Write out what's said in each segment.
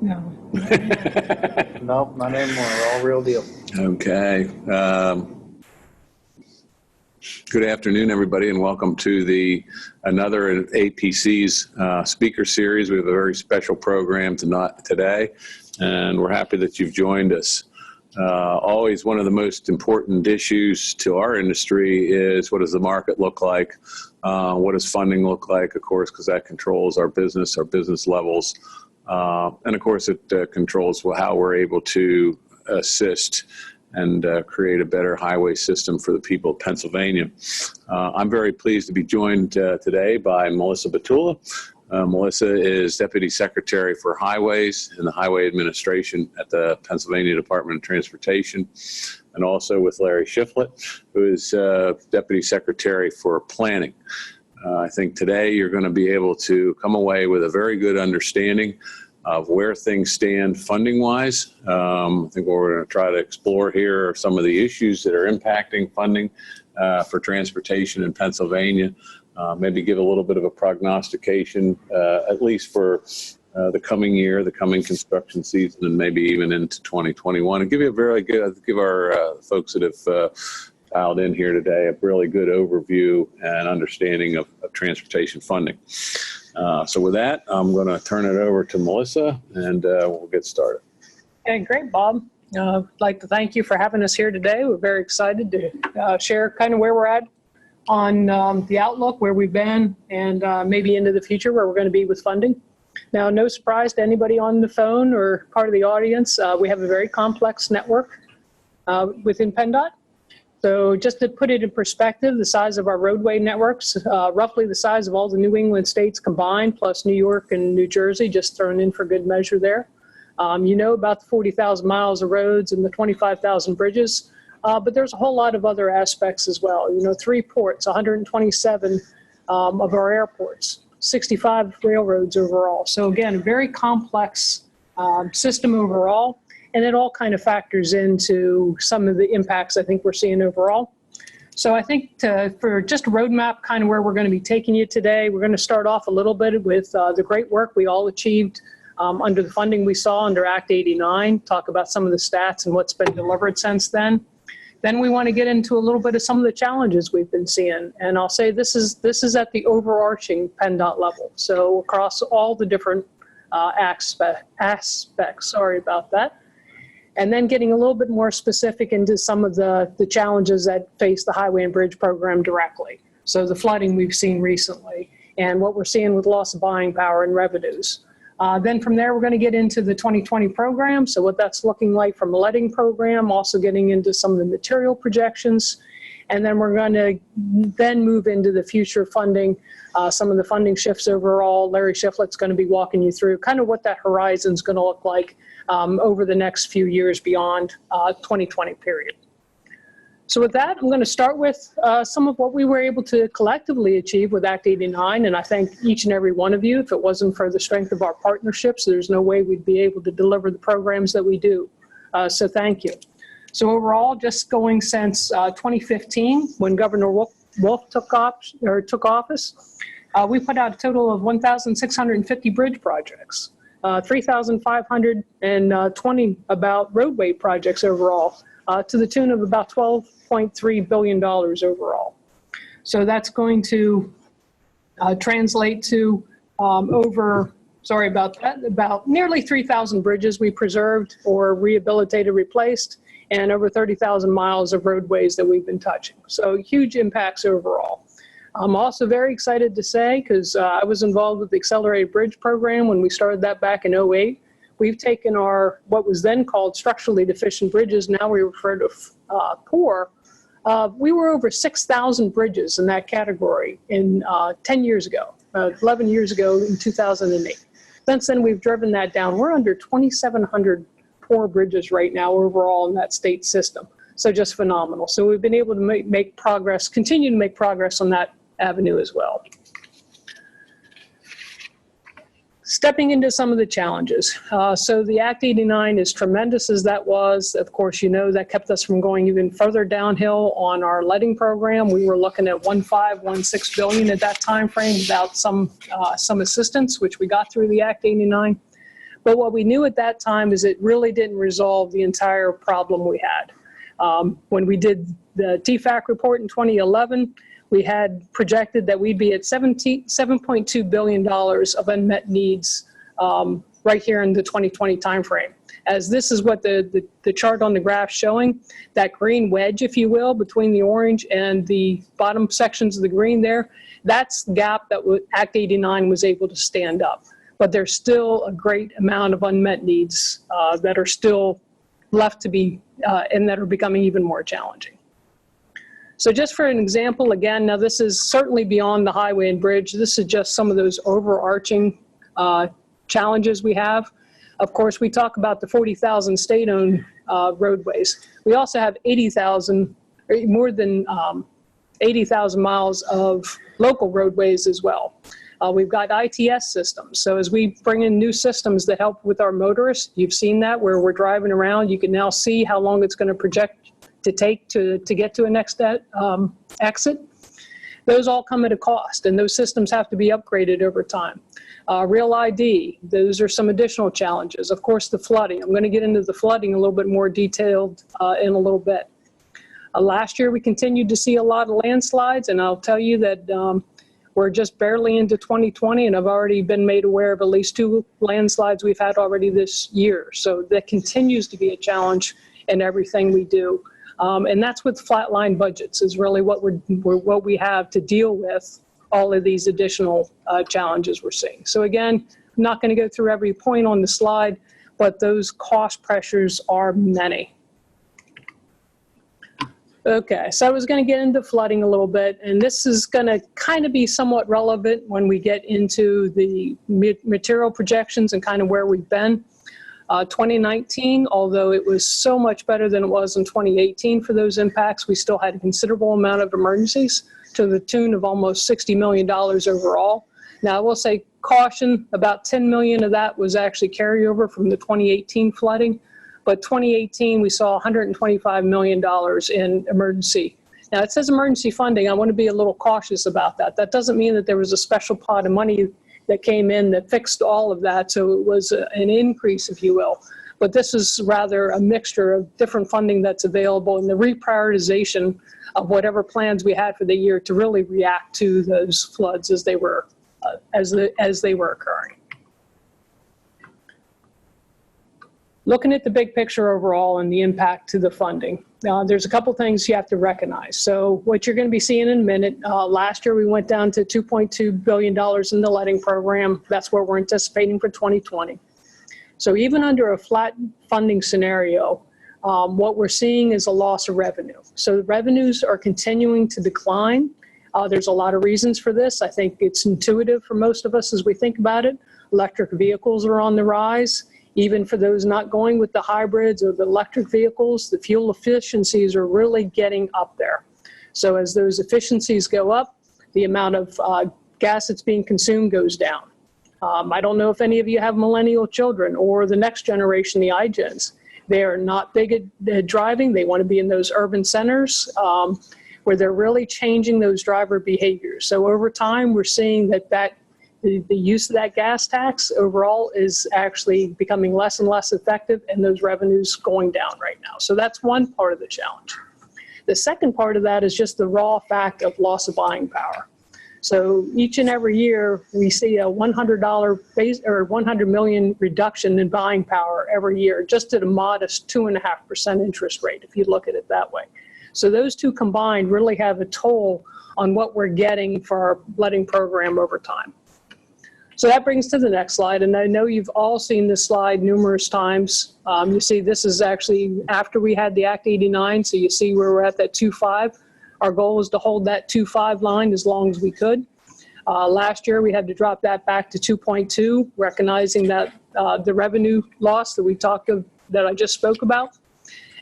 No. Nope, not anymore. We're all real deal. Okay. Good afternoon, everybody, and welcome to another APC's speaker series. We have a very special program today, and we're happy that you've joined us. Always one of the most important issues to our industry is what does the market look like? What does funding look like, of course, because that controls our business levels. And of course, it controls how we're able to assist and create a better highway system for the people of Pennsylvania. I'm very pleased to be joined today by Melissa Batula. Melissa is Deputy Secretary for Highways in the Highway Administration at the Pennsylvania Department of Transportation, and also with Larry Shiflett, who is Deputy Secretary for Planning. I think today you're going to be able to come away with a very good understanding of where things stand funding-wise. I think what we're going to try to explore here are some of the issues that are impacting funding for transportation in Pennsylvania. Maybe give a little bit of a prognostication, at least for the coming year, the coming construction season, and maybe even into 2021. And give you a very good, give our folks that have dialed in here today a really good overview and understanding of transportation funding. So with that, I'm going to turn it over to Melissa, and we'll get started. Okay, great, Bob. I'd like to thank you for having us here today. We're very excited to share kind of where we're at on the outlook, where we've been, and maybe into the future where we're going to be with funding. Now, no surprise to anybody on the phone or part of the audience, we have a very complex network within PennDOT. So just to put it in perspective, the size of our roadway networks, roughly the size of all the New England states combined, plus New York and New Jersey, just thrown in for good measure there. You know about the 40,000 miles of roads and the 25,000 bridges, but there's a whole lot of other aspects as well. You know, 3 ports, 127 of our airports, 65 railroads overall. So again, a very complex system overall. And it all kind of factors into some of the impacts I think we're seeing overall. So I think for just a roadmap, kind of where we're going to be taking you today, we're going to start off a little bit with the great work we all achieved under the funding we saw under Act 89, talk about some of the stats and what's been delivered since then. Then we want to get into a little bit of some of the challenges we've been seeing. And I'll say this is at the overarching PennDOT level. So across all the different aspects, sorry about that. And then getting a little bit more specific into some of the challenges that face the highway and bridge program directly. So the flooding we've seen recently and what we're seeing with loss of buying power and revenues. Then from there, we're going to get into the 2020 program. So what that's looking like from a letting program, also getting into some of the material projections. And then we're going to then move into the future funding, some of the funding shifts overall. Larry Shiflett's going to be walking you through kind of what that horizon is going to look like over the next few years beyond 2020 period. So with that, I'm going to start with some of what we were able to collectively achieve with Act 89. And I thank each and every one of you. If it wasn't for the strength of our partnerships, there's no way we'd be able to deliver the programs that we do. So thank you. So overall, just going since 2015, when Governor Wolf took office, we put out a total of 1,650 bridge projects, 3,520 about roadway projects overall, to the tune of about $12.3 billion overall. So that's going to translate to about nearly 3,000 bridges we preserved or rehabilitated, replaced, and over 30,000 miles of roadways that we've been touching. So huge impacts overall. I'm also very excited to say, because I was involved with the Accelerated Bridge Program when we started that back in 2008, we've taken our, what was then called structurally deficient bridges, now we refer to poor. We were over 6,000 bridges in that category in 10 years ago, 11 years ago in 2008. Since then, we've driven that down. We're under 2,700 poor bridges right now overall in that state system. So just phenomenal. So we've been able to make progress, continue to make progress on that avenue as well. Stepping into some of the challenges. So the Act 89, as tremendous as that was, of course, you know, that kept us from going even further downhill on our letting program. We were looking at 1.6 billion at that time frame without some assistance, which we got through the Act 89. But what we knew at that time is it really didn't resolve the entire problem we had. When we did the TFAC report in 2011, we had projected that we'd be at $7.2 billion of unmet needs right here in the 2020 timeframe. As this is what the chart on the graph showing, that green wedge, if you will, between the orange and the bottom sections of the green there, that's the gap that Act 89 was able to stand up. But there's still a great amount of unmet needs that are still left to be, and that are becoming even more challenging. So just for an example, again, now this is certainly beyond the highway and bridge. This is just some of those overarching challenges we have. Of course, we talk about the 40,000 state-owned roadways. We also have 80,000, more than 80,000 miles of local roadways as well. We've got ITS systems. So as we bring in new systems that help with our motorists, you've seen that where we're driving around, you can now see how long it's going to project to take to get to a next exit. Those all come at a cost, and those systems have to be upgraded over time. Real ID, those are some additional challenges. Of course, the flooding. I'm going to get into the flooding a little bit more detailed in a little bit. Last year, we continued to see a lot of landslides, and I'll tell you that we're just barely into 2020, and I've already been made aware of at least 2 landslides we've had already this year. So that continues to be a challenge in everything we do. And that's with flatline budgets is really what we have to deal with all of these additional challenges we're seeing. So again, I'm not going to go through every point on the slide, but those cost pressures are many. Okay, so I was going to get into flooding a little bit, and this is going to kind of be somewhat relevant when we get into the material projections and kind of where we've been. 2019, although it was so much better than it was in 2018 for those impacts, we still had a considerable amount of emergencies to the tune of almost $60 million overall. Now, I will say caution, about 10 million of that was actually carryover from the 2018 flooding, but 2018 we saw $125 million in emergency. Now, it says emergency funding. I want to be a little cautious about that. That doesn't mean that there was a special pot of money that came in that fixed all of that, so it was an increase, if you will. But this is rather a mixture of different funding that's available and the reprioritization of whatever plans we had for the year to really react to those floods as they were occurring. Looking at the big picture overall and the impact to the funding, there's a couple things you have to recognize. So what you're going to be seeing in a minute, last year we went down to $2.2 billion in the letting program. That's what we're anticipating for 2020. So even under a flat funding scenario, what we're seeing is a loss of revenue. So the revenues are continuing to decline. There's a lot of reasons for this. I think it's intuitive for most of us as we think about it. Electric vehicles are on the rise. Even for those not going with the hybrids or the electric vehicles, the fuel efficiencies are really getting up there. So as those efficiencies go up, the amount of gas that's being consumed goes down. I don't know if any of you have millennial children or the next generation, the iGens. They are not big at driving. They want to be in those urban centers where they're really changing those driver behaviors. So over time, we're seeing that the use of that gas tax overall is actually becoming less and less effective, and those revenues going down right now. So that's one part of the challenge. The second part of that is just the raw fact of loss of buying power. So each and every year we see a $100 base or 100 million reduction in buying power every year, just at a modest 2.5% interest rate, if you look at it that way. So those two combined really have a toll on what we're getting for our letting program over time. So that brings to the next slide, and I know you've all seen this slide numerous times. You see this is actually after we had the Act 89, so you see where we're at that 2.5. Our goal was to hold that 2.5 line as long as we could. Last year we had to drop that back to 2.2, recognizing that the revenue loss that that I just spoke about.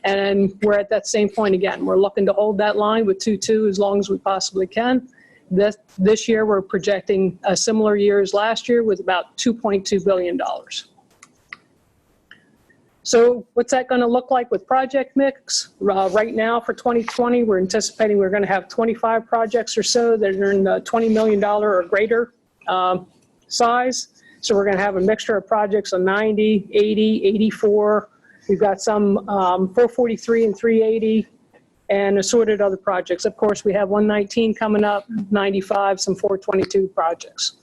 And we're at that same point again. We're looking to hold that line with 2.2 as long as we possibly can. This year, we're projecting a similar year as last year with about $2.2 billion. So what's that going to look like with project mix? Right now for 2020, we're anticipating we're going to have 25 projects or so that are in the $20 million or greater size. So we're going to have a mixture of projects on 90, 80, 84. We've got some 443 and 380 and assorted other projects. Of course, we have 119 coming up, 95, some 422 projects.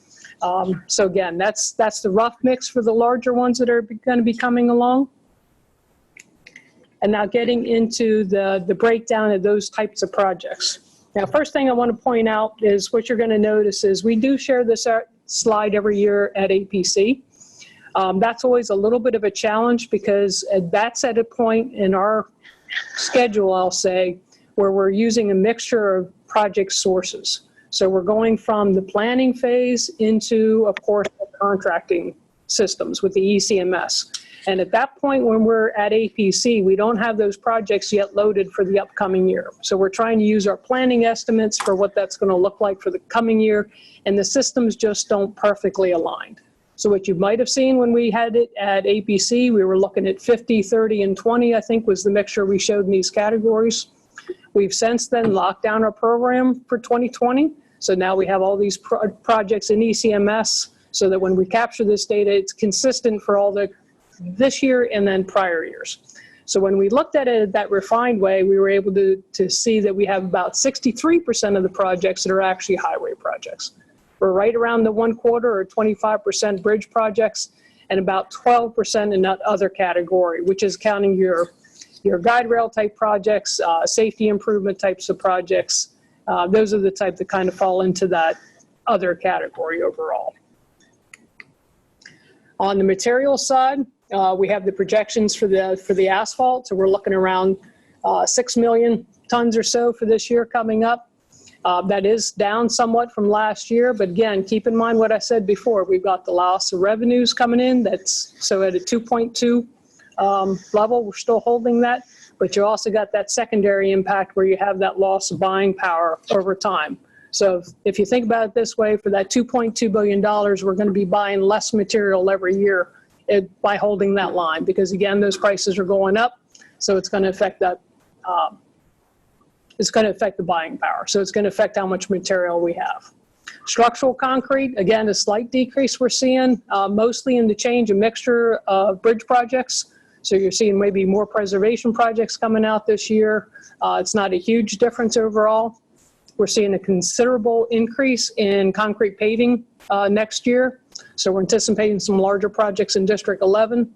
So again, that's the rough mix for the larger ones that are going to be coming along. And now getting into the breakdown of those types of projects. Now, first thing I want to point out is what you're going to notice is we do share this slide every year at APC. That's always a little bit of a challenge because that's at a point in our schedule, I'll say, where we're using a mixture of project sources. So we're going from the planning phase into, of course, the contracting systems with the ECMS. And at that point, when we're at APC, we don't have those projects yet loaded for the upcoming year. So we're trying to use our planning estimates for what that's going to look like for the coming year, and the systems just don't perfectly align. So what you might have seen when we had it at APC, we were looking at 50, 30, and 20, I think was the mixture we showed in these categories. We've since then locked down our program for 2020. So now we have all these projects in ECMS so that when we capture this data, it's consistent for all this year and then prior years. So when we looked at it that refined way, we were able to see that we have about 63% of the projects that are actually highway projects. We're right around the 1/4 or 25% bridge projects and about 12% in that other category, which is counting your guide rail type projects, safety improvement types of projects. Those are the type that kind of fall into that other category overall. On the material side, we have the projections for the asphalt. So we're looking around 6 million tons or so for this year coming up. That is down somewhat from last year, but again, keep in mind what I said before. We've got the loss of revenues coming in. That's so at a 2.2 level, we're still holding that, but you also got that secondary impact where you have that loss of buying power over time. So if you think about it this way, for that $2.2 billion, we're going to be buying less material every year by holding that line, because again, those prices are going up, so it's going to affect that. It's going to affect the buying power. So it's going to affect how much material we have. Structural concrete, again, a slight decrease we're seeing, mostly in the change and mixture of bridge projects. So you're seeing maybe more preservation projects coming out this year. It's not a huge difference overall. We're seeing a considerable increase in concrete paving next year. So we're anticipating some larger projects in District 11.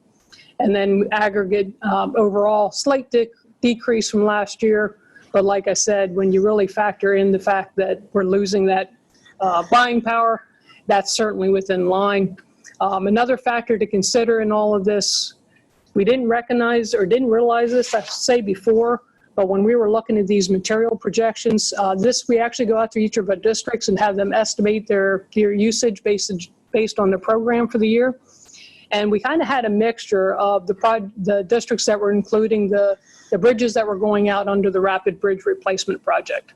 And then aggregate overall, slight decrease from last year. But like I said, when you really factor in the fact that we're losing that buying power, that's certainly within line. Another factor to consider in all of this, we didn't recognize or didn't realize this, I should say before, but when we were looking at these material projections, we actually go out to each of our districts and have them estimate their usage based on the program for the year. And we kind of had a mixture of the districts that were including the bridges that were going out under the Rapid Bridge Replacement Project.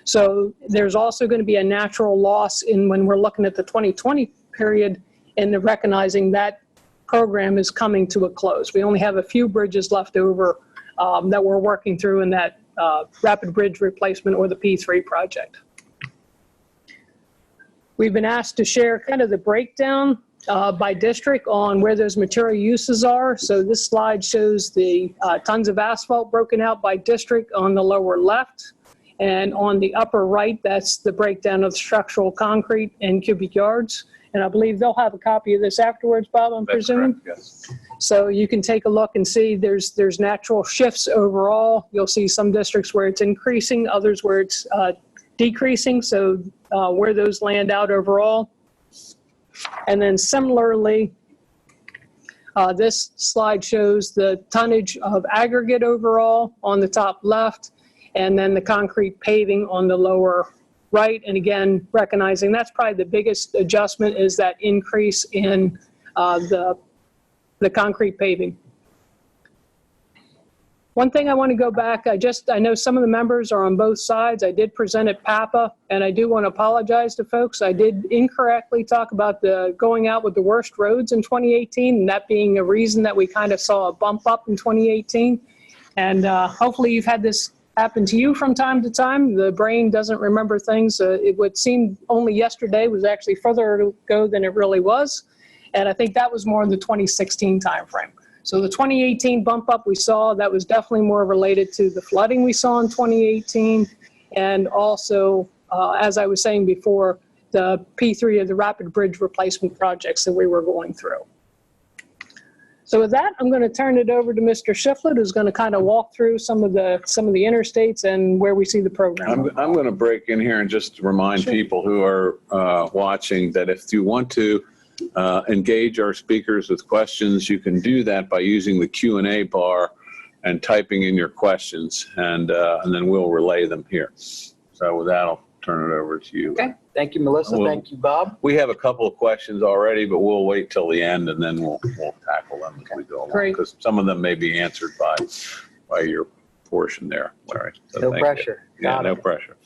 So there's also going to be a natural loss when we're looking at the 2020 period and recognizing that program is coming to a close. We only have a few bridges left over that we're working through in that Rapid Bridge Replacement or the P3 project. We've been asked to share kind of the breakdown by district on where those material uses are. So this slide shows the tons of asphalt broken out by district on the lower left. And on the upper right, that's the breakdown of structural concrete and cubic yards. And I believe they'll have a copy of this afterwards, Bob, I'm presuming? Correct, yes. So you can take a look and see there's natural shifts overall. You'll see some districts where it's increasing, others where it's decreasing. So where those land out overall. And then similarly, this slide shows the tonnage of aggregate overall on the top left, and then the concrete paving on the lower right. And again, recognizing that's probably the biggest adjustment is that increase in the concrete paving. One thing I want to go back, I know some of the members are on both sides. I did present at PAPA, and I do want to apologize to folks. I did incorrectly talk about going out with the worst roads in 2018, and that being a reason that we kind of saw a bump up in 2018. And hopefully you've had this happen to you from time to time. The brain doesn't remember things. It would seem only yesterday was actually further ago than it really was. And I think that was more in the 2016 timeframe. So the 2018 bump up we saw, that was definitely more related to the flooding we saw in 2018. And also, as I was saying before, the P3 of the rapid bridge replacement projects that we were going through. So with that, I'm going to turn it over to Mr. Shiflett, who's going to kind of walk through some of the interstates and where we see the program. I'm going to break in here and just remind people who are watching that if you want to engage our speakers with questions, you can do that by using the Q&A bar and typing in your questions, and then we'll relay them here. So with that, I'll turn it over to you. Okay. Thank you, Melissa. Thank you, Bob. We have a couple of questions already, but we'll wait till the end, and then we'll tackle them as we go along. Great. Because some of them may be answered by your portion there, Larry. So No thank you. pressure. Yeah, Got no it. pressure.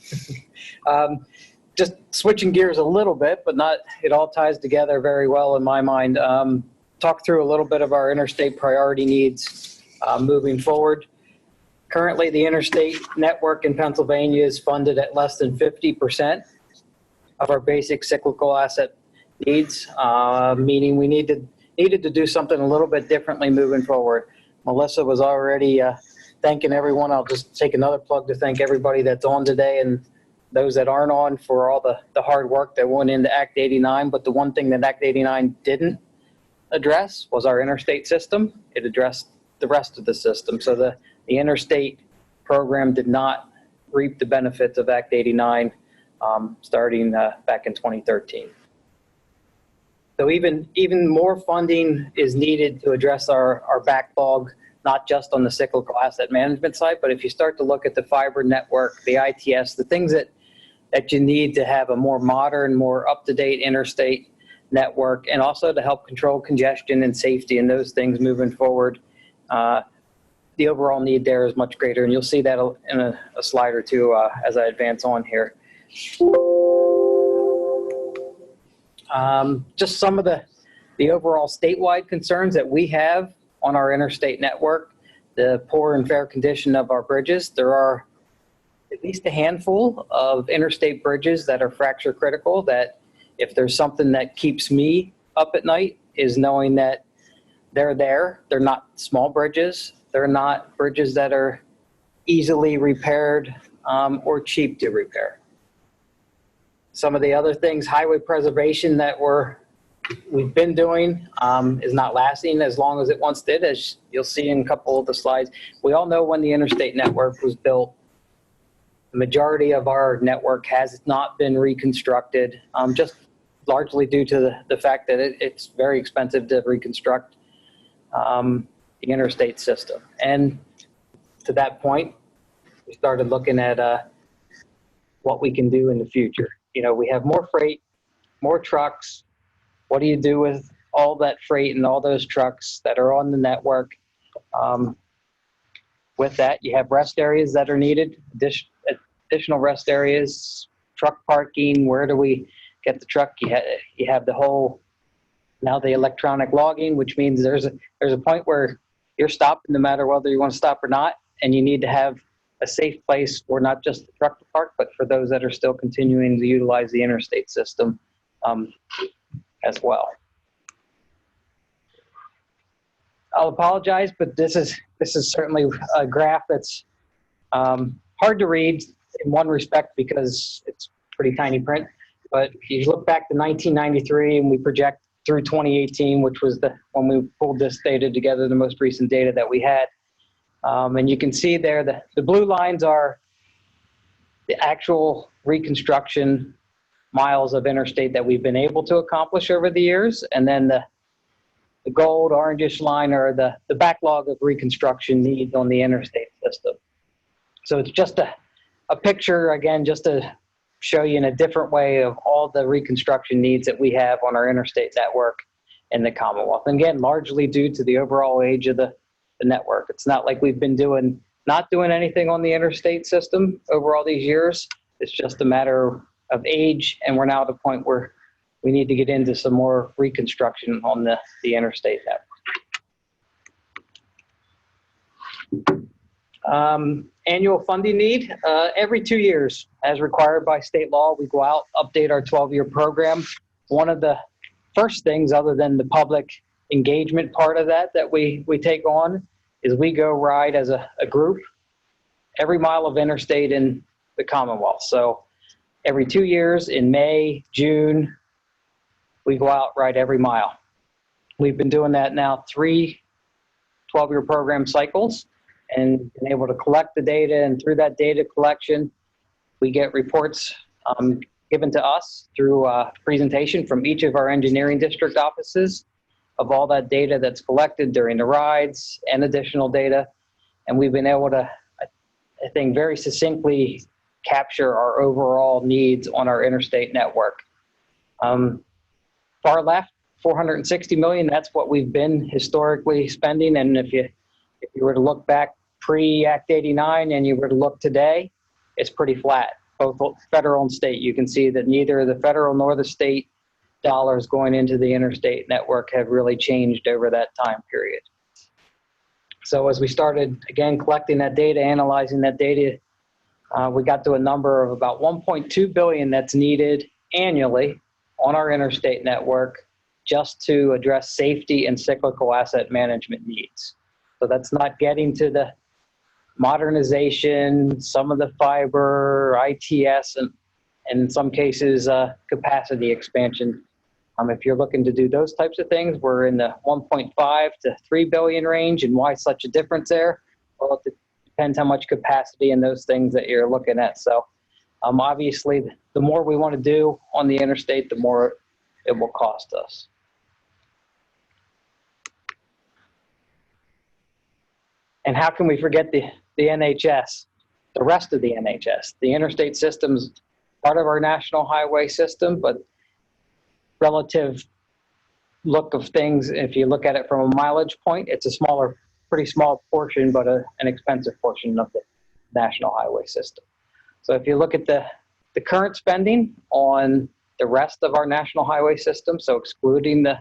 Just switching gears a little bit, but not, it all ties together very well in my mind. Talk through a little bit of our interstate priority needs moving forward. Currently, the interstate network in Pennsylvania is funded at less than 50% of our basic cyclical asset needs, meaning we needed to do something a little bit differently moving forward. Melissa was already thanking everyone. I'll just take another plug to thank everybody that's on today and those that aren't on for all the hard work that went into Act 89. But the one thing that Act 89 didn't address was our interstate system. It addressed the rest of the system. So the interstate program did not reap the benefits of Act 89 starting back in 2013. So even more funding is needed to address our backlog, not just on the cyclical asset management side, but if you start to look at the fiber network, the ITS, the things that you need to have a more modern, more up-to-date interstate network, and also to help control congestion and safety and those things moving forward, the overall need there is much greater, and you'll see that in a slide or two as I advance on here. Just some of the overall statewide concerns that we have on our interstate network, the poor and fair condition of our bridges. There are at least a handful of interstate bridges that are fracture critical, that if there's something that keeps me up at night is knowing that they're there. They're not small bridges. They're not bridges that are easily repaired or cheap to repair. Some of the other things, highway preservation that we've been doing is not lasting as long as it once did, as you'll see in a couple of the slides. We all know when the interstate network was built, the majority of our network has not been reconstructed, just largely due to the fact that it's very expensive to reconstruct the interstate system. And to that point, we started looking at what we can do in the future. You know, we have more freight, more trucks. What do you do with all that freight and all those trucks that are on the network? With that, you have rest areas that are needed, additional rest areas, truck parking. Where do we get the truck? You have the whole, now the electronic logging, which means there's a point where you're stopped no matter whether you want to stop or not, and you need to have a safe place for not just the truck to park, but for those that are still continuing to utilize the interstate system as well. I'll apologize, but this is certainly a graph that's hard to read in one respect because it's pretty tiny print. But if you look back to 1993 and we project through 2018, which was when we pulled this data together, the most recent data that we had. And you can see there the blue lines are the actual reconstruction miles of interstate that we've been able to accomplish over the years. And then the gold orangish line are the backlog of reconstruction needs on the interstate system. So it's just a picture, again, just to show you in a different way of all the reconstruction needs that we have on our interstate network in the Commonwealth. And again, largely due to the overall age of the network. It's not like we've been not doing anything on the interstate system over all these years. It's just a matter of age, and we're now at a point where we need to get into some more reconstruction on the interstate network. Annual funding need, every 2 years, as required by state law, we go out, update our 12-year program. One of the first things, other than the public engagement part of that we take on, is we go ride as a group every mile of interstate in the Commonwealth. So every 2 years in May, June, we go out, ride every mile. We've been doing that now 3 12-year program cycles, and been able to collect the data, and through that data collection, we get reports given to us through a presentation from each of our engineering district offices of all that data that's collected during the rides and additional data. And we've been able to, I think, very succinctly capture our overall needs on our interstate network. Far left, 460 million, that's what we've been historically spending. And if you were to look back pre-Act 89 and you were to look today, it's pretty flat, both federal and state. You can see that neither the federal nor the state dollars going into the interstate network have really changed over that time period. So as we started, again, collecting that data, analyzing that data, we got to a number of about 1.2 billion that's needed annually on our interstate network just to address safety and cyclical asset management needs. So that's not getting to the modernization, some of the fiber, ITS, and in some cases, capacity expansion. If you're looking to do those types of things, we're in the 1.5 to 3 billion range. And why such a difference there? Well, it depends how much capacity and those things that you're looking at. So obviously, the more we want to do on the interstate, the more it will cost us. And how can we forget the NHS, the rest of the NHS? The interstate system's part of our national highway system, but relative look of things, if you look at it from a mileage point, it's a pretty small portion, but an expensive portion of the national highway system. So if you look at the current spending on the rest of our national highway system, so excluding the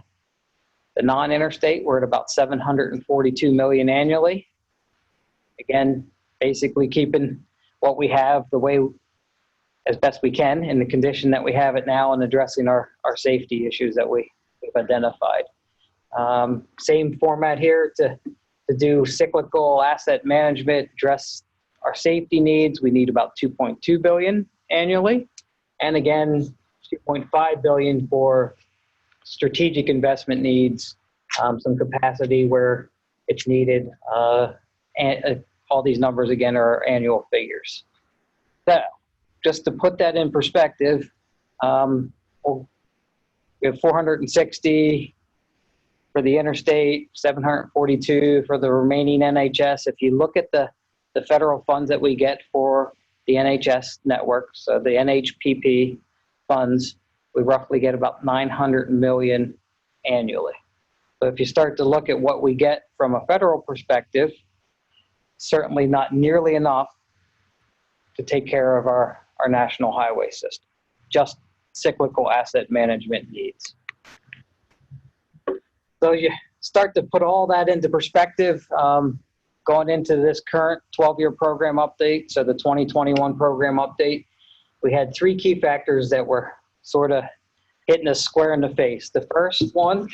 non-interstate, we're at about 742 million annually. Again, basically keeping what we have the way as best we can in the condition that we have it now, and addressing our safety issues that we've identified. Same format here to do cyclical asset management, address our safety needs. We need about 2.2 billion annually. And again, 2.5 billion for strategic investment needs, some capacity where it's needed. And all these numbers, again, are annual figures. So just to put that in perspective, we have 460 for the interstate, 742 for the remaining NHS. If you look at the federal funds that we get for the NHS network, so the NHPP funds, we roughly get about 900 million annually. So if you start to look at what we get from a federal perspective, certainly not nearly enough to take care of our national highway system, just cyclical asset management needs. So you start to put all that into perspective, going into this current 12-year program update, so the 2021 program update, we had 3 key factors that were sort of hitting us square in the face. The first one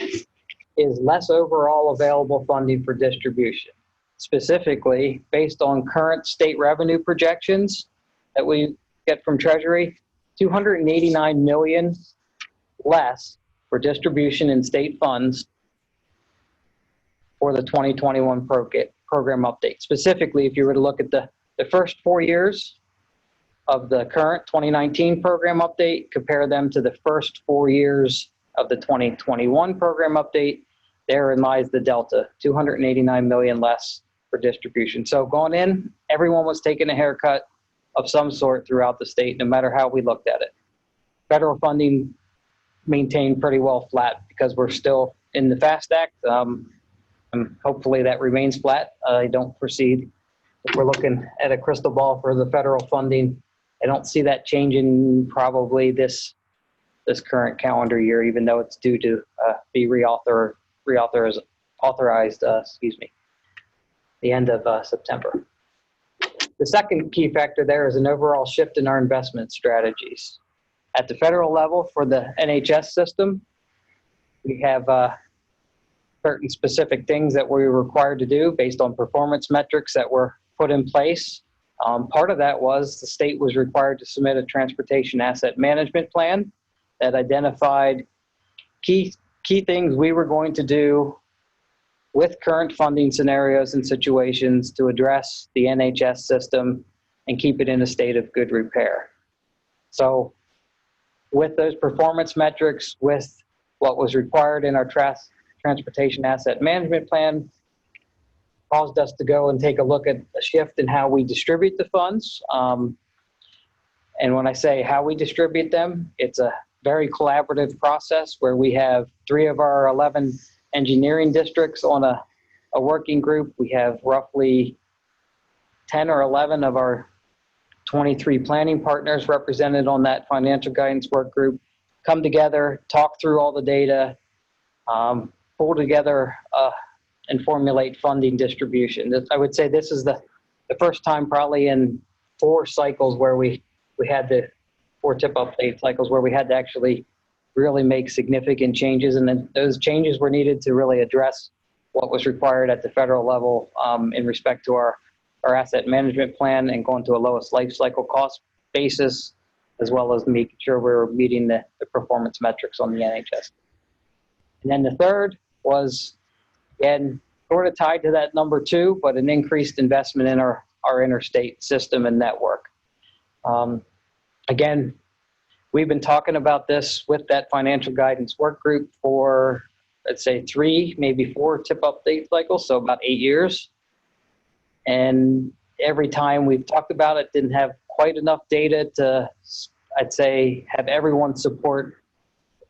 is less overall available funding for distribution. Specifically, based on current state revenue projections that we get from Treasury, 289 million less for distribution in state funds for the 2021 program update. Specifically, if you were to look at the first 4 years of the current 2019 program update, compare them to the first 4 years of the 2021 program update, therein lies the delta, 289 million less for distribution. So going in, everyone was taking a haircut of some sort throughout the state, no matter how we looked at it. Federal funding maintained pretty well flat because we're still in the FAST Act. And hopefully that remains flat. I don't foresee, if we're looking at a crystal ball for the federal funding, I don't see that changing probably this current calendar year, even though it's due to be authorized, the end of September. The second key factor there is an overall shift in our investment strategies. At the federal level for the NHS system, We have certain specific things that we're required to do based on performance metrics that were put in place. Part of that was the state was required to submit a transportation asset management plan that identified key things we were going to do with current funding scenarios and situations to address the NHS system and keep it in a state of good repair. So with those performance metrics, with what was required in our transportation asset management plan, caused us to go and take a look at a shift in how we distribute the funds. And when I say how we distribute them, it's a very collaborative process where we have 3 of our 11 engineering districts on a working group. We have roughly 10 or 11 of our 23 planning partners represented on that financial guidance work group, come together, talk through all the data, pull together and formulate funding distribution. I would say this is the first time probably in 4 cycles where we had the 4 tip update cycles where we had to actually really make significant changes. And then those changes were needed to really address what was required at the federal level in respect to our asset management plan and going to a lowest life cycle cost basis, as well as making sure we were meeting the performance metrics on the NHS. And then the third was, again, sort of tied to that number 2, but an increased investment in our interstate system and network. Again, we've been talking about this with that financial guidance work group for, let's say, 3, maybe 4 tip update cycles, so about 8 years. And every time we've talked about it, didn't have quite enough data to, I'd say, have everyone support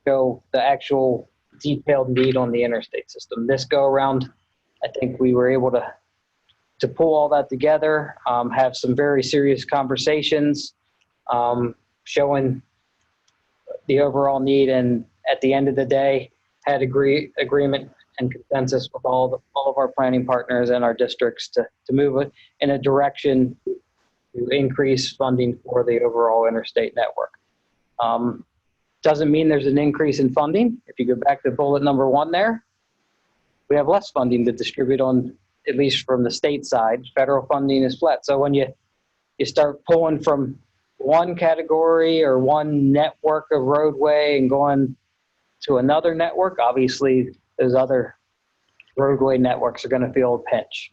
the actual detailed need on the interstate system. This go around, I think we were able to pull all that together, have some very serious conversations, showing the overall need, and at the end of the day, had agreement and consensus with all of our planning partners and our districts to move it in a direction to increase funding for the overall interstate network. Doesn't mean there's an increase in funding. If you go back to bullet number 1 there, we have less funding to distribute on, at least from the state side. Federal funding is flat. So when you start pulling from one category or one network of roadway and going to another network, obviously those other roadway networks are going to feel a pinch.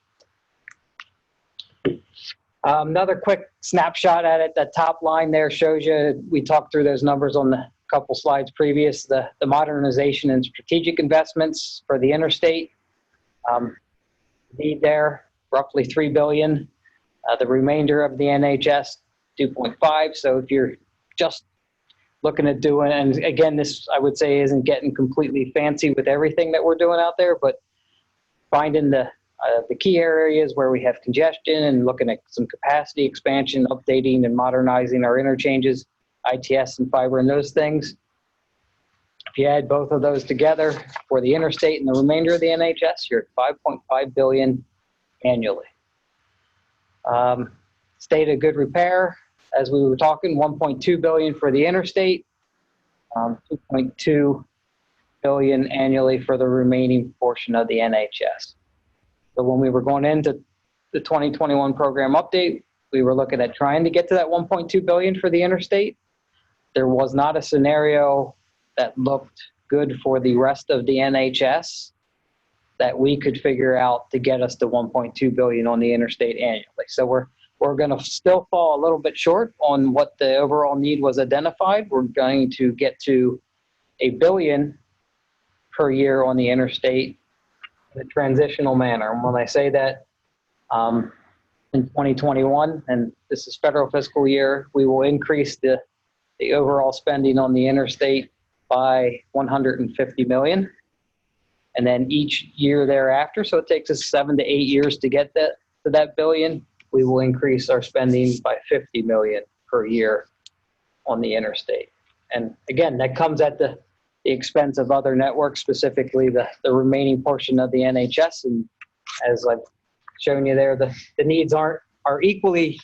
Another quick snapshot at it. That top line there shows you, we talked through those numbers on the couple slides previous, the modernization and strategic investments for the interstate. Need there, roughly $3 billion. The remainder of the NHS, 2.5. So if you're just looking at doing, and again, this I would say isn't getting completely fancy with everything that we're doing out there, but finding the key areas where we have congestion and looking at some capacity expansion, updating and modernizing our interchanges, ITS and fiber and those things. If you add both of those together for the interstate and the remainder of the NHS, you're at $5.5 billion annually. State of good repair, as we were talking, $1.2 billion for the interstate, $2.2 billion annually for the remaining portion of the NHS. So when we were going into the 2021 program update, we were looking at trying to get to that $1.2 billion for the interstate. There was not a scenario that looked good for the rest of the NHS that we could figure out to get us to $1.2 billion on the interstate annually. So we're going to still fall a little bit short on what the overall need was identified. We're going to get to $1 billion per year on the interstate in a transitional manner. And when I say that, in 2021, and this is federal fiscal year, we will increase the overall spending on the interstate by $150 million. And then each year thereafter, so it takes us 7 to 8 years to get to that billion, we will increase our spending by $50 million per year on the interstate. And again, that comes at the expense of other networks, specifically the remaining portion of the NHS. And as I've shown you there, the needs are equally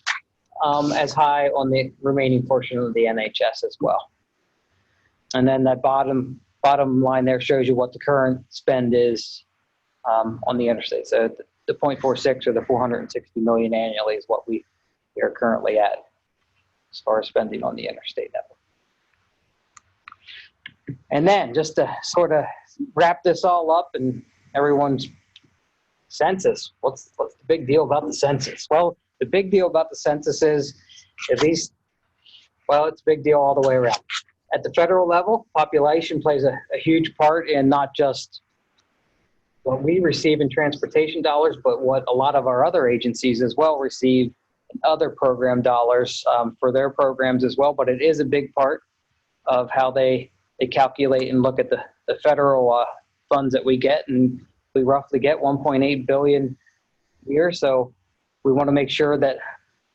as high on the remaining portion of the NHS as well. And then that bottom bottom line there shows you what the current spend is on the interstate. So the 0.46 or the 460 million annually is what we are currently at as far as spending on the interstate network. And then just to sort of wrap this all up and everyone's census, what's the big deal about the census? Well, the big deal about the census is at least, well, it's a big deal all the way around. At the federal level, population plays a huge part in not just what we receive in transportation dollars, but what a lot of our other agencies as well receive in other program dollars for their programs as well. But it is a big part of how they calculate and look at the federal funds that we get, and we roughly get 1.8 billion a year. So we want to make sure that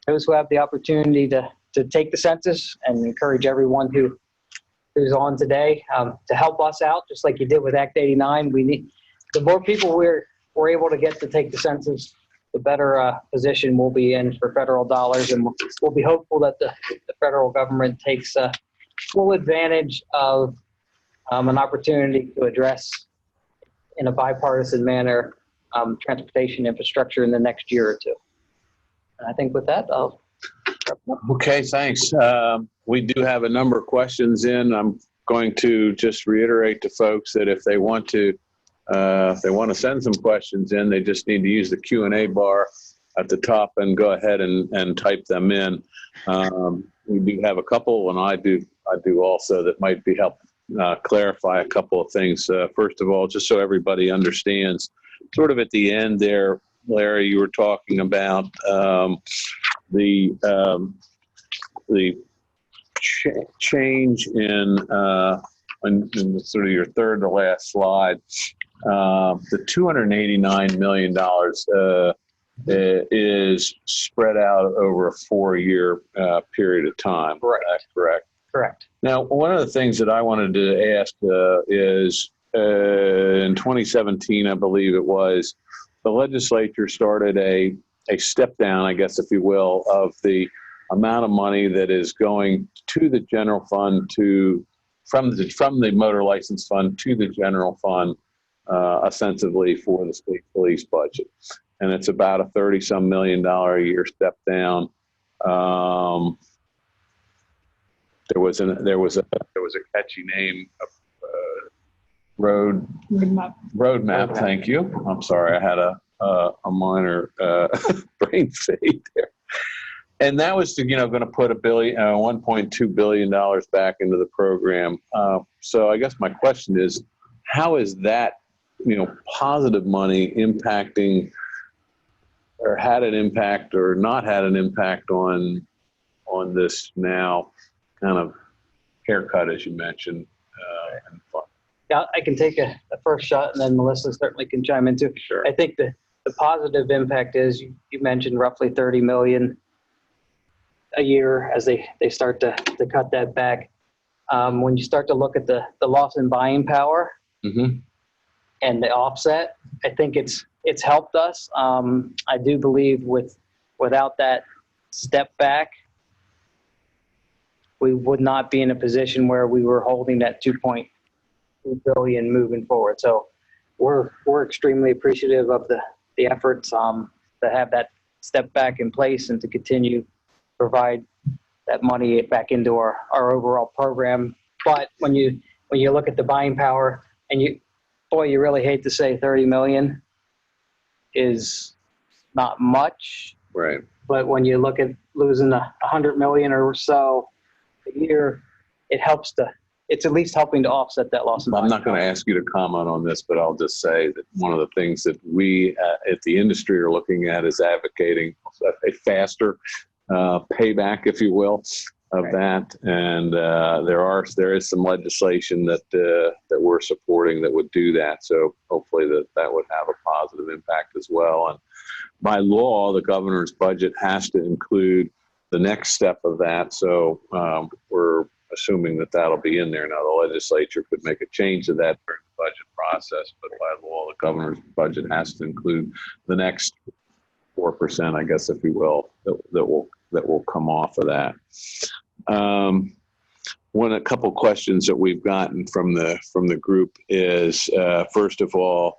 those who have the opportunity to take the census, and encourage everyone who's on today to help us out, just like you did with Act 89. We need the more people we're able to get to take the census, the better position we'll be in for federal dollars, and we'll be hopeful that the federal government takes full advantage of an opportunity to address in a bipartisan manner transportation infrastructure in the next year or two. And I think with that, I'll wrap up. Okay, thanks. We do have a number of questions in. I'm going to just reiterate to folks that if they want to send some questions in, they just need to use the Q&A bar at the top and go ahead and type them in. We do have a couple, and I do also, that might be help clarify a couple of things. First of all, just so everybody understands, sort of at the end there, Larry, you were talking about the change in sort of your third to last slide. The $289 million is spread out over a 4-year period of time. Correct. Correct. Correct. Now, one of the things that I wanted to ask is in 2017, I believe it was, the legislature started a step down, I guess, if you will, of the amount of money that is going to the general fund from the motor license fund to the general fund, ostensibly for the state police budget. And it's about a $30-some million a year step down. There was a catchy name, roadmap. Thank you. I'm sorry, I had a minor brain fade there. And that was to, going to put $1.2 billion back into the program. So I guess my question is, how is that, positive money impacting, or had an impact or not had an impact on this now kind of haircut, as you mentioned? Yeah, I can take a first shot, and then Melissa certainly can chime in too. Sure. I think the positive impact is you mentioned roughly 30 million a year as they start to cut that back. When you start to look at the loss in buying power and the offset, I think it's helped us. I do believe without that step back, we would not be in a position where we were holding that 2.2 billion moving forward. So we're extremely appreciative of the efforts to have that step back in place and to continue to provide that money back into our overall program. But when you look at the buying power, and you really hate to say 30 million is not much. Right. But when you look at losing 100 million or so a year, it's at least helping to offset that loss. I'm not going to ask you to comment on this, but I'll just say that one of the things that we at the industry are looking at is advocating a faster payback, if you will, of that. And there is some legislation that we're supporting that would do that. So hopefully that would have a positive impact as well. And by law, the governor's budget has to include the next step of that. So we're assuming that that'll be in there. Now, the legislature could make a change to that during the budget process, but by law, the governor's budget has to include the next 4%, I guess, if you will, that will come off of that. a couple questions that we've gotten from the group is, first of all,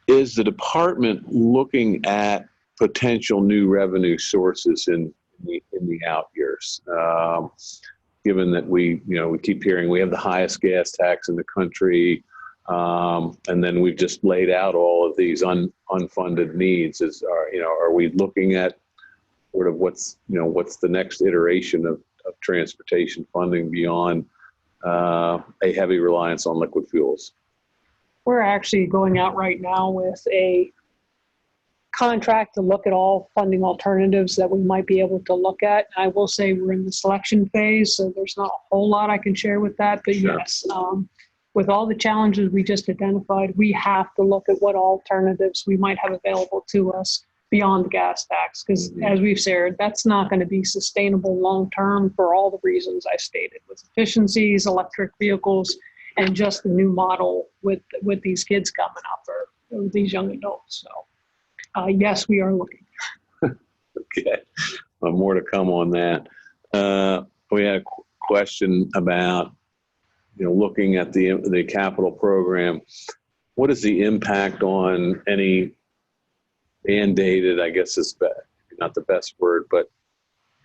is the department looking at potential new revenue sources in the out years? Given that we keep hearing we have the highest gas tax in the country, and then we've just laid out all of these unfunded needs. Are we looking at sort of what's the next iteration of transportation funding beyond a heavy reliance on liquid fuels? We're actually going out right now with a contract to look at all funding alternatives that we might be able to look at. I will say we're in the selection phase, so there's not a whole lot I can share with that. But Sure. yes, with all the challenges we just identified, we have to look at what alternatives we might have available to us beyond the gas tax. Because as we've shared, that's not going to be sustainable long-term for all the reasons I stated, with efficiencies, electric vehicles, and just the new model with these kids coming up, or these young adults. So yes, we are looking. Okay, well, more to come on that. We had a question about looking at the capital program. What is the impact on any mandated, I guess is not the best word, but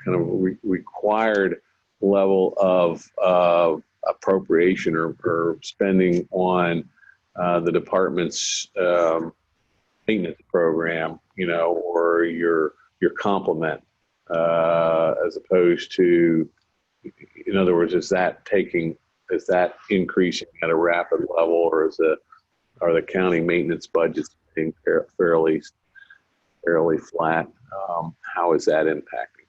kind of required level of appropriation or spending on the department's maintenance program, or your complement, as opposed to, in other words, is that increasing at a rapid level, or are the county maintenance budgets being fairly flat? How is that impacting?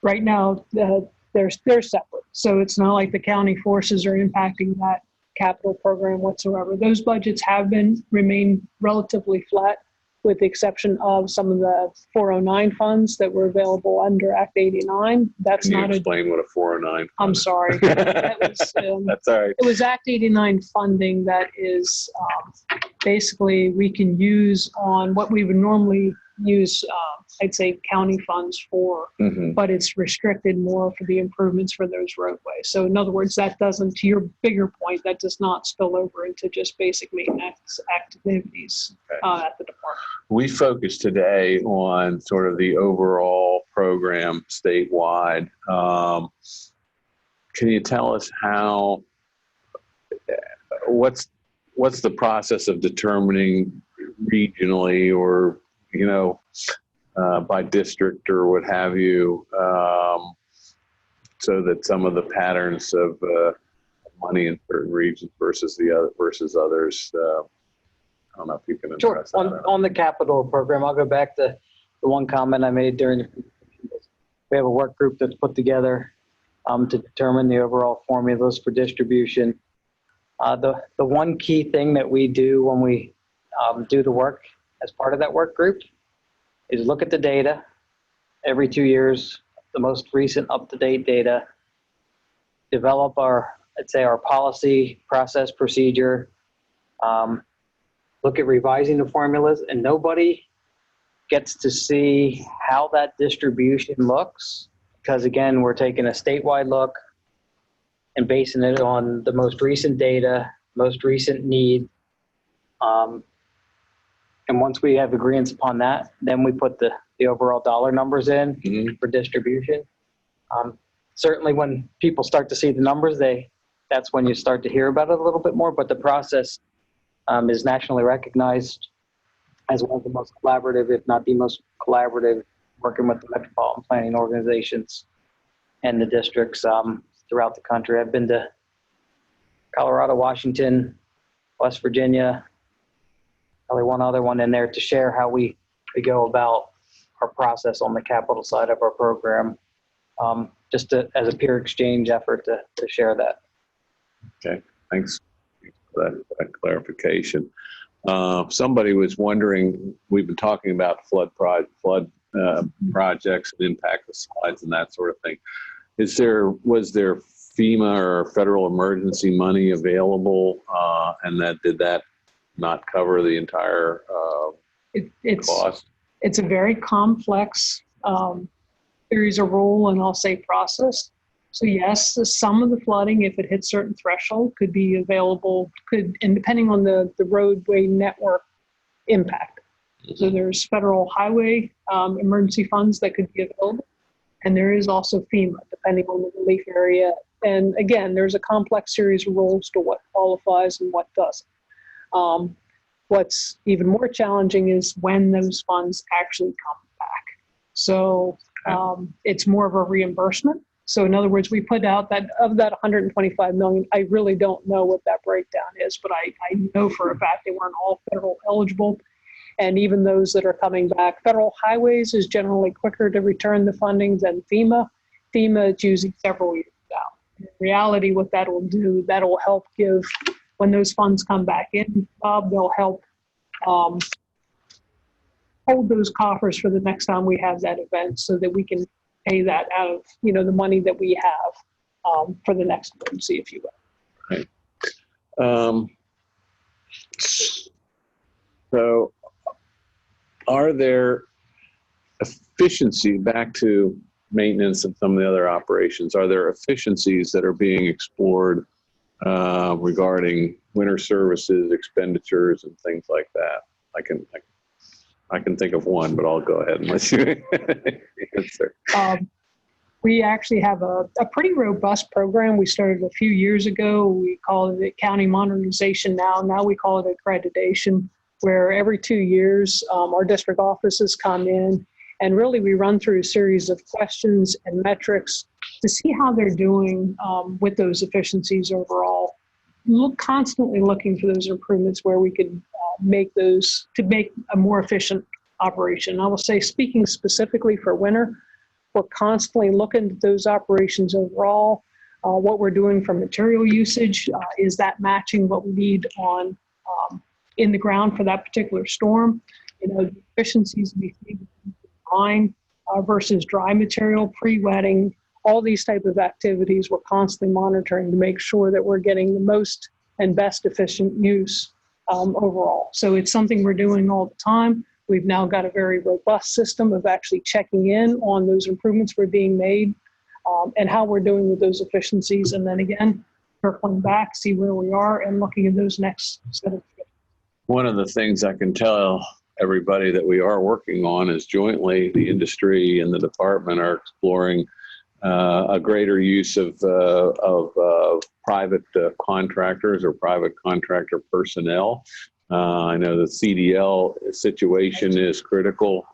Right now, they're separate. So it's not like the county forces are impacting that capital program whatsoever. Those budgets have remained relatively flat, with the exception of some of the 409 funds that were available under Act 89. That's Can you not explain what a 409? I'm sorry. That was, That's all right. it was Act 89 funding that is basically we can use on what we would normally use, I'd say, county funds for, but it's restricted more for the improvements for those roadways. So in other words, that doesn't, to your bigger point, that does not spill over into just basic maintenance activities at the department. We focused today on sort of the overall program statewide. Can you tell us what's the process of determining regionally or by district or what have you, so that some of the patterns of money in certain regions versus others? I don't know if you can address Sure. that. On the capital program, I'll go back to the one comment I made during we have a work group that's put together to determine the overall formulas for distribution. The one key thing that we do when we do the work as part of that work group is look at the data every 2 years, the most recent up-to-date data, develop our policy, process, procedure, look at revising the formulas, and nobody gets to see how that distribution looks, because again, we're taking a statewide look and basing it on the most recent data, most recent need. And once we have agreements upon that, then we put the overall dollar numbers in for distribution. Certainly when people start to see the numbers, that's when you start to hear about it a little bit more, but the process is nationally recognized as one of the most collaborative, if not the most collaborative, working with the metropolitan planning organizations and the districts throughout the country. I've been to Colorado, Washington, West Virginia, probably one other one in there, to share how we go about our process on the capital side of our program, just as a peer exchange effort to share that. Okay, thanks for that clarification. Somebody was wondering, we've been talking about flood projects and impact of slides and that sort of thing. Was there FEMA or federal emergency money available, and did that not cover the entire cost? It's a very complex series of rule and I'll say process. So yes, some of the flooding, if it hits certain threshold, could be available, and depending on the roadway network impact. So there's federal highway emergency funds that could be available. And there is also FEMA, depending on the relief area. And again, there's a complex series of rules to what qualifies and what doesn't. What's even more challenging is when those funds actually come back. So it's more of a reimbursement. So in other words, we put out that of that 125 million, I really don't know what that breakdown is, but I know for a fact they weren't all federal eligible. And even those that are coming back, federal highways is generally quicker to return the funding than FEMA. FEMA is usually several years out. In reality, what that will do, that will help give, when those funds come back in, Bob, they'll help hold those coffers for the next time we have that event so that we can pay that out of, the money that we have for the next emergency, if you will. Right. So are there efficiency, back to maintenance and some of the other operations, are there efficiencies that are being explored regarding winter services, expenditures, and things like that? I can think of one, but I'll go ahead and let you answer. We actually have a pretty robust program. We started a few years ago. We call it county modernization now. Now we call it accreditation, where every 2 years our district offices come in and really we run through a series of questions and metrics to see how they're doing with those efficiencies overall. Constantly looking for those improvements where we could make those to make a more efficient operation. I will say, speaking specifically for winter, we're constantly looking at those operations overall. What we're doing for material usage, is that matching what we need on in the ground for that particular storm? The efficiencies we see brine versus dry material, pre-wetting, all these type of activities we're constantly monitoring to make sure that we're getting the most and best efficient use overall. So it's something we're doing all the time. We've now got a very robust system of actually checking in on those improvements we're being made and how we're doing with those efficiencies. And then again, circling back, see where we are and looking at those next set of. One of the things I can tell everybody that we are working on is jointly the industry and the department are exploring a greater use of private contractors or private contractor personnel. I know the CDL situation is critical.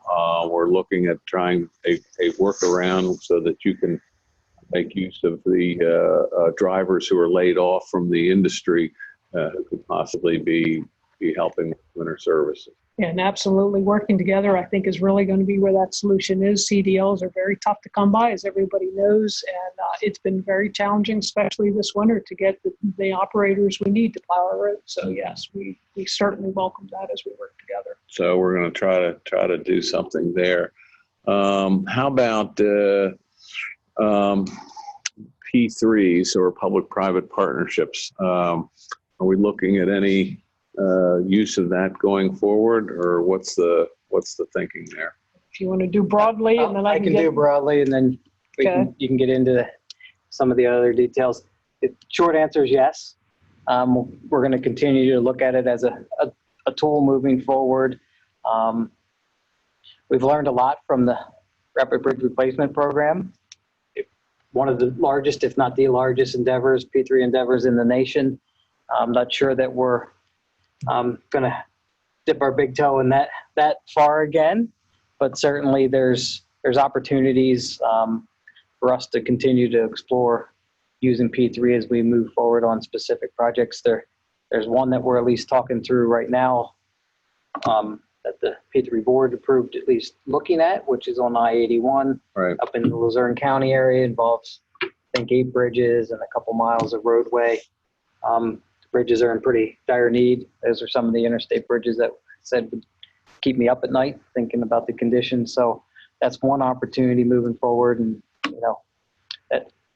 We're looking at trying a workaround so that you can make use of the drivers who are laid off from the industry who could possibly be helping with winter services. And absolutely working together, I think, is really going to be where that solution is. CDLs are very tough to come by, as everybody knows, and it's been very challenging, especially this winter, to get the operators we need to plow our roads. So yes, we certainly welcome that as we work together. So we're going to try to do something there. How about P3s or public-private partnerships? Are we looking at any use of that going forward, or what's the thinking there? If you want to do broadly, and then I can do broadly, and then you can get into some of the other details. The short answer is yes. We're going to continue to look at it as a tool moving forward. We've learned a lot from the Rapid Bridge Replacement Program. One of the largest, if not the largest endeavors, P3 endeavors in the nation. I'm not sure that we're going to dip our big toe in that far again, but certainly there's opportunities for us to continue to explore using P3 as we move forward on specific projects. There's one that we're at least talking through right now that the P3 board approved, at least looking at, which is on I-81 up in the Luzerne County area. Involves, I think, 8 bridges and a couple miles of roadway. Bridges are in pretty dire need. Those are some of the interstate bridges that said would keep me up at night thinking about the conditions. So that's one opportunity moving forward, and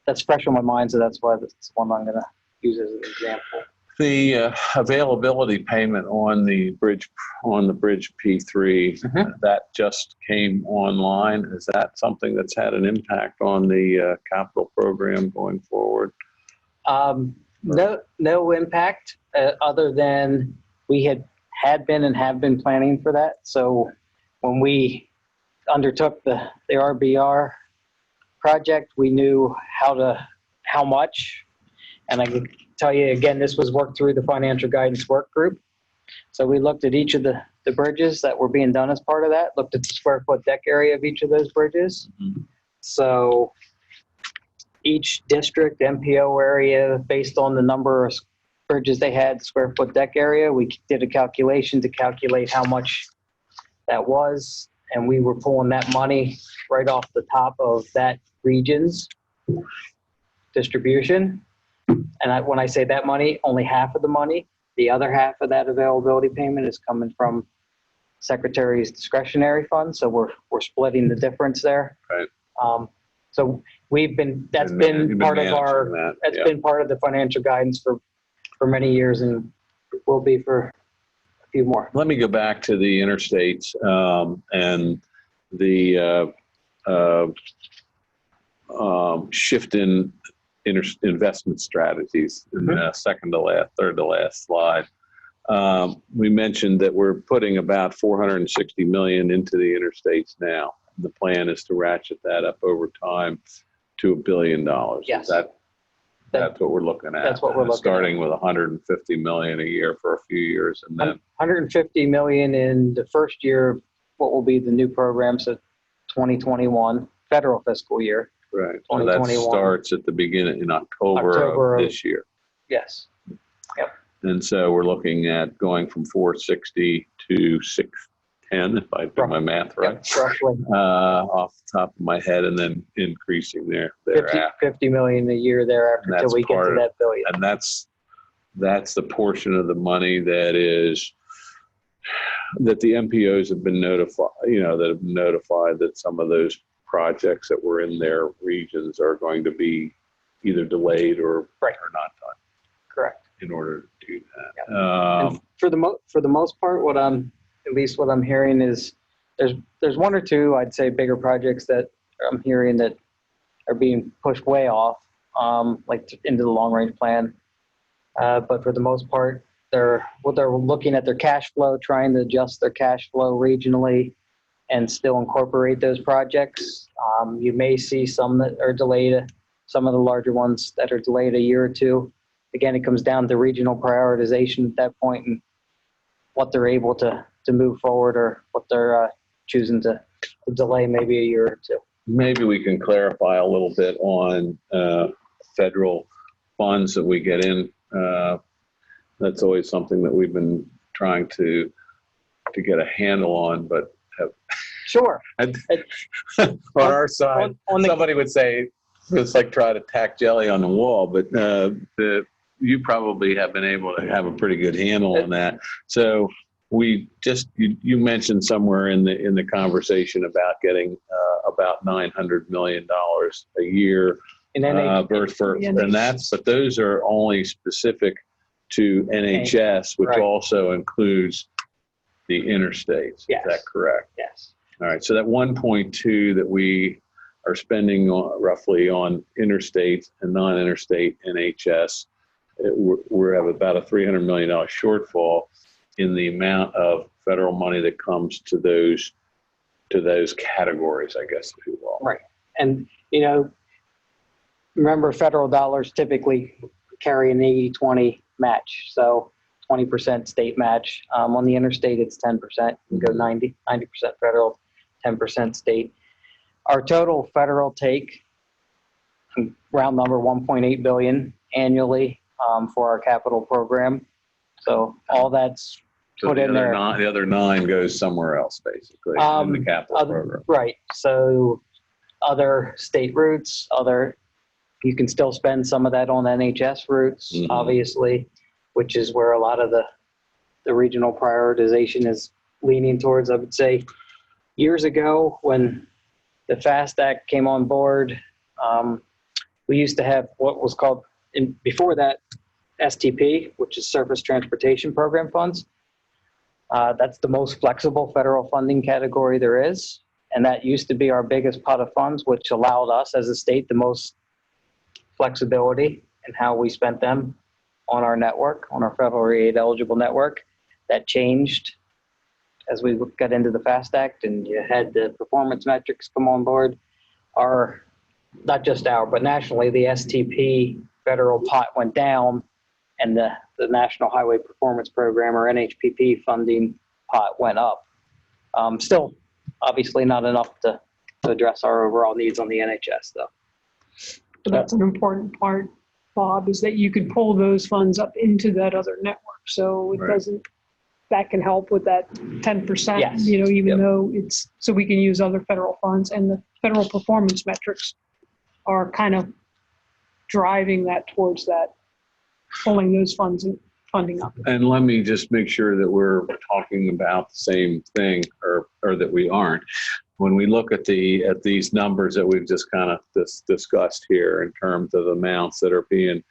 that's fresh on my mind. So that's why that's one I'm going to use as an example. The availability payment on the bridge P3, that just came online. Is that something that's had an impact on the capital program going forward? No impact other than we had been and have been planning for that. So when we undertook the RBR project, we knew how much, and I can tell you again, this was worked through the financial guidance work group. So we looked at each of the bridges that were being done as part of that, looked at the square foot deck area of each of those bridges. So each district MPO area, based on the number of bridges they had, square foot deck area, we did a calculation to calculate how much that was. And we were pulling that money right off the top of that region's distribution. And when I say that money, only half of the money, the other half of that availability payment is coming from Secretary's discretionary fund. So we're splitting the difference there. Right. So that's been part of the financial guidance for many years and will be for a few more. Let me go back to the interstates and the shift in investment strategies in the third to last slide. We mentioned that we're putting about $460 million into the interstates now. The plan is to ratchet that up over time to $1 billion. Yes. That's what we're looking at. That's what we're looking starting with $150 million a year for a few years, and then $150 million in the first year, what will be the new program, so 2021 federal fiscal year. right. So that 2021. starts at the beginning in October of this year. Yes. Yep. And so we're looking at going from 460 to 610, if I do my math right, Yep, roughly off the top of my head, and then increasing thereafter. 50 million a year thereafter And until that's we get to that billion. And that's the portion of the money that the MPOs have been notified, that some of those projects that were in their regions are going to be either delayed or not done. Correct. In order to do that. Yep. And for the most part, what I'm hearing is there's one or two, I'd say, bigger projects that I'm hearing that are being pushed way off, like into the long range plan. But for the most part, they're looking at their cash flow, trying to adjust their cash flow regionally and still incorporate those projects. You may see some that are delayed, some of the larger ones that are delayed a year or two. Again, it comes down to regional prioritization at that point and what they're able to move forward or what they're choosing to delay maybe a year or two. Maybe we can clarify a little bit on federal funds that we get in. That's always something that we've been trying to get a handle on, but have Sure. on our side, somebody would say it's like trying to tack jelly on the wall, but you probably have been able to have a pretty good handle on that. So we just you mentioned somewhere in the conversation about getting about $900 million a year And then but those are only specific to NHS, which Right. also includes the interstates. Yes. Is that correct? yes. All right. So that 1.2 that we are spending roughly on interstate and non-interstate NHS, we have about a $300 million shortfall in the amount of federal money that comes to those categories, I guess, if you will. Right. And, remember, federal dollars typically carry an 80-20 match. So 20% state match. On the interstate, it's 10%. You go 90% federal, 10% state. Our total federal take, round number, $1.8 billion annually for our capital program. So all that's put in there. The other 9 goes somewhere else, basically, in the capital program. Right. So other state routes, you can still spend some of that on NHS routes, obviously, which is where a lot of the regional prioritization is leaning towards. I would say years ago when the FAST Act came on board, we used to have what was called, before that, STP, which is Surface Transportation Program funds. That's the most flexible federal funding category there is. And that used to be our biggest pot of funds, which allowed us as a state the most flexibility in how we spent them on our network, on our federal aid eligible network. That changed as we got into the FAST Act and you had the performance metrics come on board. Not just but nationally, the STP federal pot went down and the National Highway Performance Program, or NHPP funding pot, went up. Still, obviously not enough to address our overall needs on the NHS, though. So that's an important part, Bob, is that you could pull those funds up into that other network. So it doesn't, that can help with that 10%, Yes. even though it's, so we can use other federal funds, and the federal performance metrics are kind of driving that towards that, pulling those funds and funding up. And let me just make sure that we're talking about the same thing, or that we aren't. When we look at these numbers that we've just kind of discussed here in terms of amounts that are being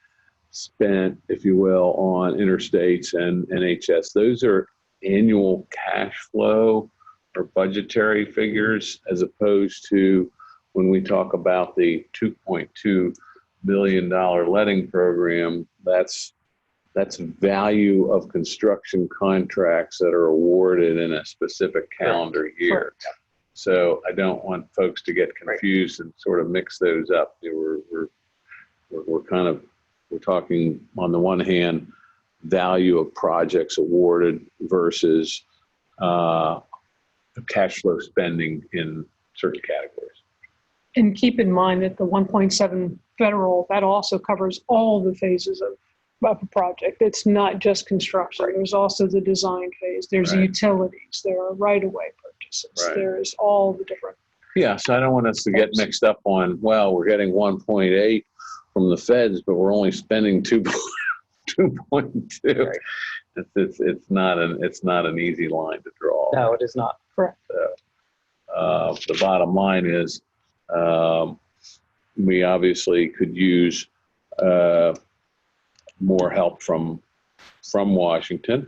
spent, if you will, on interstates and NHS, those are annual cash flow or budgetary figures, as opposed to when we talk about the $2.2 billion letting program, that's value of construction contracts that are awarded in a specific calendar year. Correct. So I don't want folks to get confused and sort of mix those up. We're talking, on the one hand, value of projects awarded versus cash flow spending in certain categories. And keep in mind that the 1.7 federal, that also covers all the phases of a project. It's not just construction. There's also the design phase. There's utilities. There are right-of-way purchases. There's all the different. Yeah, so I don't want us to get mixed up on, well, we're getting 1.8 from the feds, but we're only spending 2.2. Right. It's not an easy line to draw. No, it is not. Correct. The bottom line is, we obviously could use more help from Washington.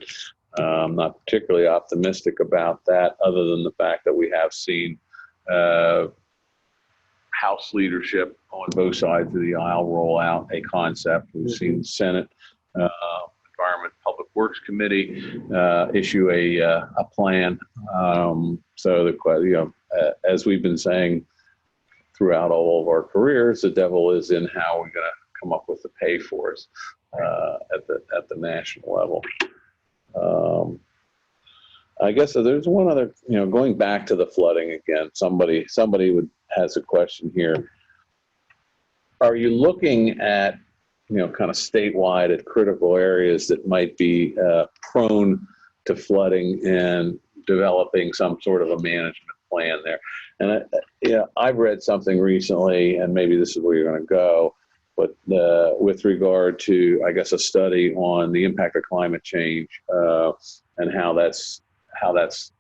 I'm not particularly optimistic about that, other than the fact that we have seen House leadership on both sides of the aisle roll out a concept. We've seen the Senate Environment Public Works Committee issue a plan. As we've been saying throughout all of our careers, the devil is in how we're going to come up with the pay for us at the national level. I guess there's one other, going back to the flooding again, somebody has a question here. Are you looking at, kind of statewide at critical areas that might be prone to flooding and developing some sort of a management plan there? And I've read something recently, and maybe this is where you're going to go, but with regard to, I guess, a study on the impact of climate change and how that's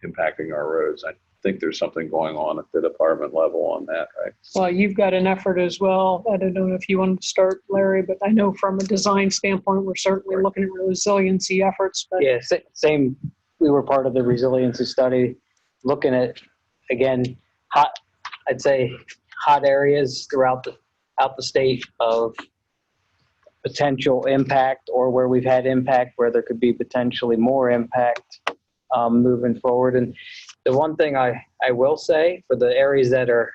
impacting our roads. I think there's something going on at the department level on that, right? Well, you've got an effort as well. I don't know if you want to start, Larry, but I know from a design standpoint, we're certainly looking at resiliency efforts. But Yeah, same. We were part of the resiliency study, looking at, again, hot areas throughout the state of potential impact, or where we've had impact, where there could be potentially more impact moving forward. And the one thing I will say, for the areas that are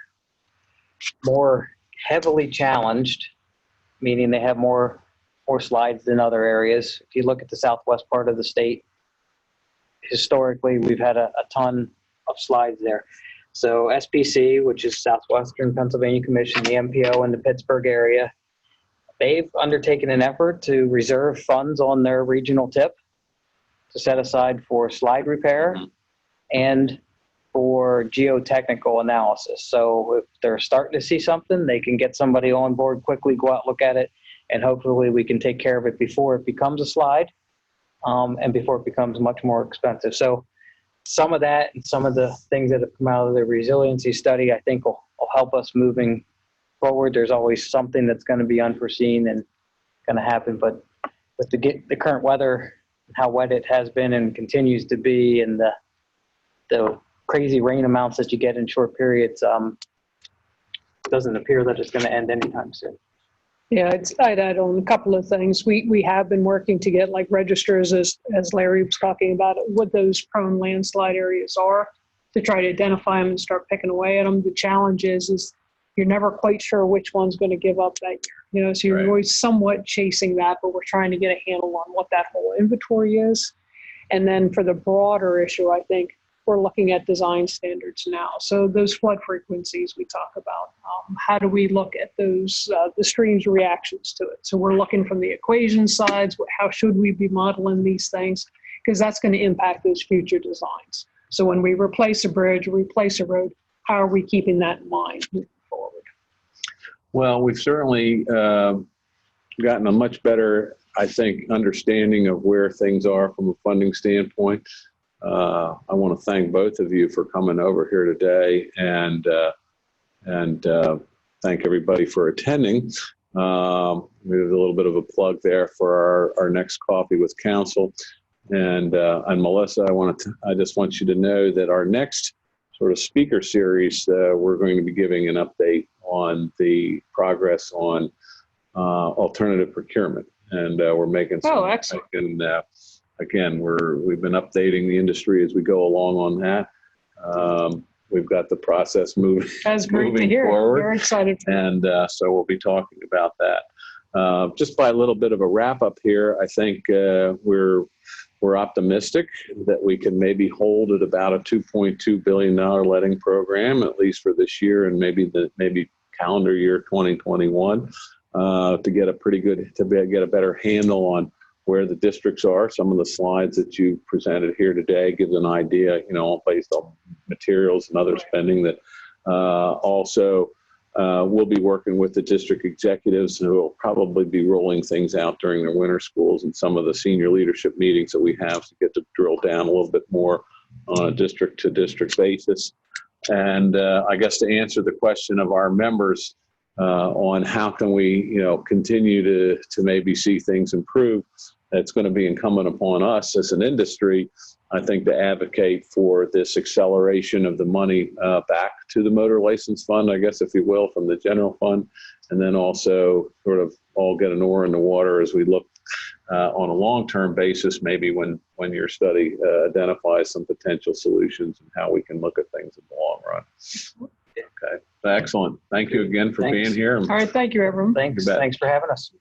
more heavily challenged, meaning they have more slides than other areas, if you look at the southwest part of the state, historically we've had a ton of slides there. So SPC, which is Southwestern Pennsylvania Commission, the MPO in the Pittsburgh area, they've undertaken an effort to reserve funds on their regional tip to set aside for slide repair and for geotechnical analysis. So if they're starting to see something, they can get somebody on board quickly, go out, look at it, and hopefully we can take care of it before it becomes a slide and before it becomes much more expensive. So some of that and some of the things that have come out of the resiliency study, I think will help us moving forward. There's always something that's going to be unforeseen and going to happen, but with the current weather, how wet it has been and continues to be, and the crazy rain amounts that you get in short periods, doesn't appear that it's going to end anytime soon. Yeah, I'd add on a couple of things. We have been working to get like registers, as Larry was talking about, what those prone landslide areas are, to try to identify them and start picking away at them. The challenge is you're never quite sure which one's going to give up that year. So you're Right. always somewhat chasing that, but we're trying to get a handle on what that whole inventory is. And then for the broader issue, I think we're looking at design standards now. So those flood frequencies we talk about, how do we look at those, the stream's reactions to it? So we're looking from the equation sides, how should we be modeling these things? Because that's going to impact those future designs. So when we replace a bridge, replace a road, how are we keeping that in mind moving forward? Well, we've certainly gotten a much better, I think, understanding of where things are from a funding standpoint. I want to thank both of you for coming over here today, and thank everybody for attending. We have a little bit of a plug there for our next coffee with council. And Melissa, I just want you to know that our next sort of speaker series, we're going to be giving an update on the progress on alternative procurement, and we're making some. Oh, excellent. Again, we've been updating the industry as we go along on that. We've got the process moving. That's great to moving hear. forward. Very excited. And so we'll be talking about that. Just by a little bit of a wrap up here, I think we're optimistic that we can maybe hold at about a $2.2 billion letting program, at least for this year and maybe calendar year 2021, to get a better handle on where the districts are. Some of the slides that you presented here today gives an idea, based on materials and other spending that also we'll be working with the district executives who will probably be rolling things out during their winter schools and some of the senior leadership meetings that we have to get to drill down a little bit more on a district to district basis. And I guess to answer the question of our members on how can we, continue to maybe see things improve, it's going to be incumbent upon us as an industry, I think, to advocate for this acceleration of the money back to the motor license fund, I guess, if you will, from the general fund, and then also sort of all get an oar in the water as we look on a long-term basis, maybe when your study identifies some potential solutions and how we can look at things in the long run. Okay, excellent. Thank you again for being here. All right. Thank you, everyone. Thanks. You bet. Thanks for having us.